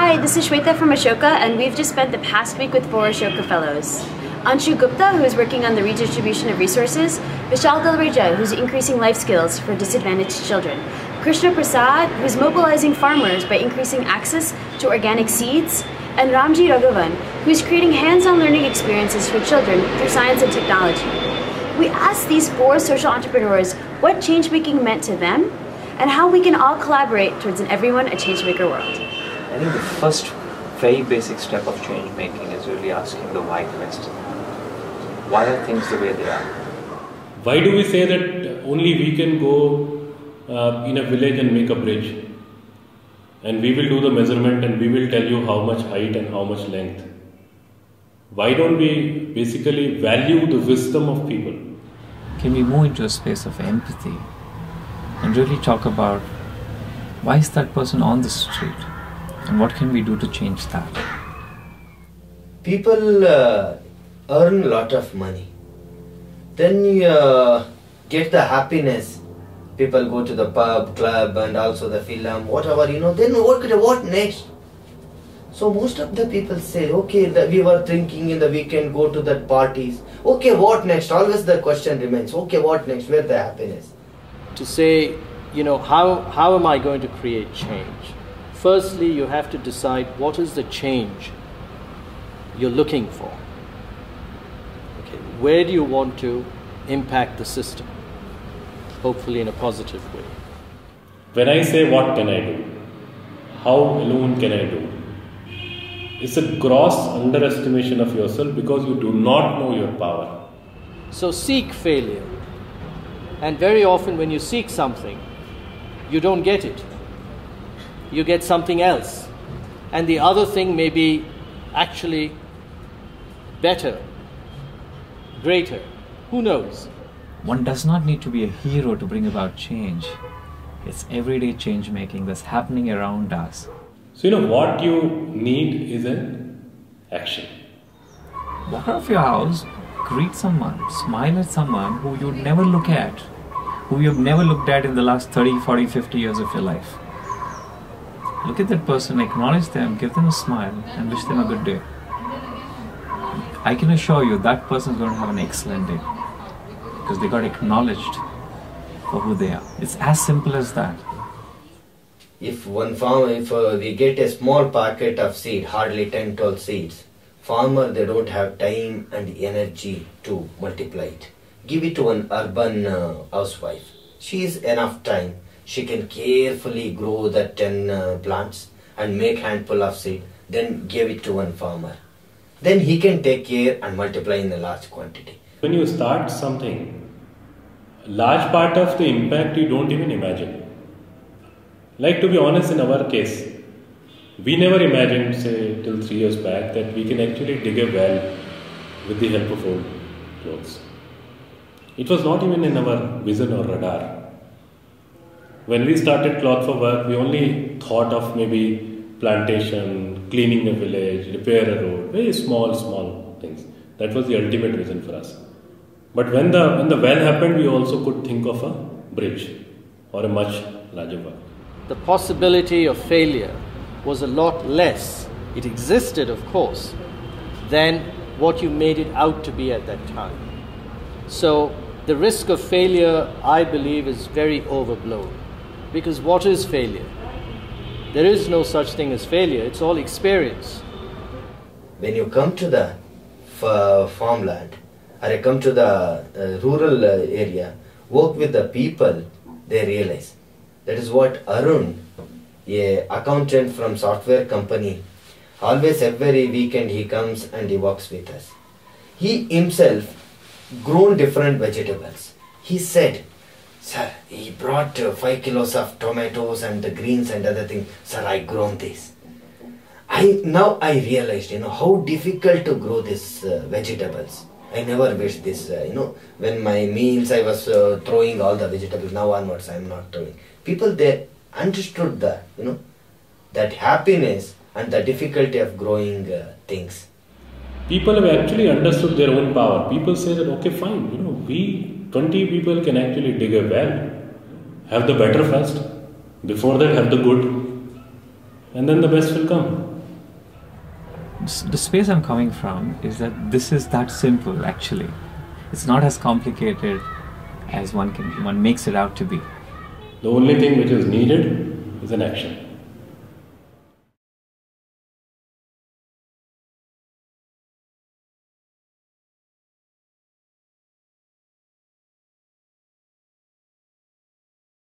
Hi, this is Sweta from Ashoka, and we've just spent the past week with 4 Ashoka Fellows. Anshu Goopta, who is working on the redistribution of resources, Vishal Galreja, who's increasing life skills for disadvantaged children, Krishna Prasad, who's mobilizing farmers by increasing access to organic seeds, and Ramji Raghavan, who's creating hands-on learning experiences for children through science and technology. We asked these 4 social entrepreneurs what change-making meant to them, and how we can all collaborate towards an everyone a change-maker world. I think the first very basic step of change making is really asking the why question. Why are things the way they are? Why do we say that only we can go in a village and make a bridge? And we will do the measurement and we will tell you how much height and how much length. Why don't we basically value the wisdom of people? Can we move into a space of empathy and really talk about why is that person on the street? And what can we do to change that? People earn a lot of money. Then you get the happiness. People go to the pub, club, and also the film, whatever, Then what next? So most of the people say, okay, we were thinking in the weekend, go to that parties. Okay, what next? Always the question remains, okay, what next? Where's the happiness? To say, how am I going to create change? Firstly, you have to decide what is the change you're looking for. Okay, where do you want to impact the system? Hopefully in a positive way. When I say what can I do? How alone can I do? It's a gross underestimation of yourself because you do not know your power. So seek failure. And very often when you seek something, you don't get it. You get something else. And the other thing may be actually better, greater. Who knows? One does not need to be a hero to bring about change. It's everyday change making that's happening around us. So what you need is an action. Walk out of your house, greet someone, smile at someone who you'd never look at, who you've never looked at in the last 30, 40, 50 years of your life. Look at that person, acknowledge them, give them a smile, and wish them a good day. I can assure you that person is going to have an excellent day because they got acknowledged for who they are. It's as simple as that. If we get a small packet of seed, hardly 10, 12 seeds, farmer, they don't have time and energy to multiply it. Give it to an urban housewife. She has enough time. She can carefully grow the 10 plants and make handful of seed, then give it to one farmer. Then he can take care and multiply in a large quantity. When you start something, a large part of the impact you don't even imagine. Like, to be honest, in our case, we never imagined, say, till 3 years back, that we can actually dig a well with the help of old clothes. It was not even in our vision or radar. When we started Cloth for Work, we only thought of maybe plantation, cleaning a village, repair a road, very small things. That was the ultimate vision for us. But when the well happened, we also could think of a bridge or a much larger work. The possibility of failure was a lot less. It existed, of course, than what you made it out to be at that time. So the risk of failure, I believe, is very overblown. Because what is failure? There is no such thing as failure. It's all experience. When you come to the farmland, or you come to the rural area, work with the people, they realize. That is what Arun, a accountant from software company, always every weekend he comes and he works with us. He himself grown different vegetables. He said, sir, he brought 5 kilos of tomatoes and the greens and other things. Sir, I grown this. Now I realized, how difficult to grow these vegetables. I never wished this, when my meals I was throwing all the vegetables. Now onwards I am not throwing. People, they understood that, that happiness and the difficulty of growing things. People have actually understood their own power. People say that, okay, fine, we 20 people can actually dig a well, have the better first, before that have the good, and then the best will come. the space I'm coming from is that this is that simple actually. It's not as complicated as one makes it out to be. The only thing which is needed is an action.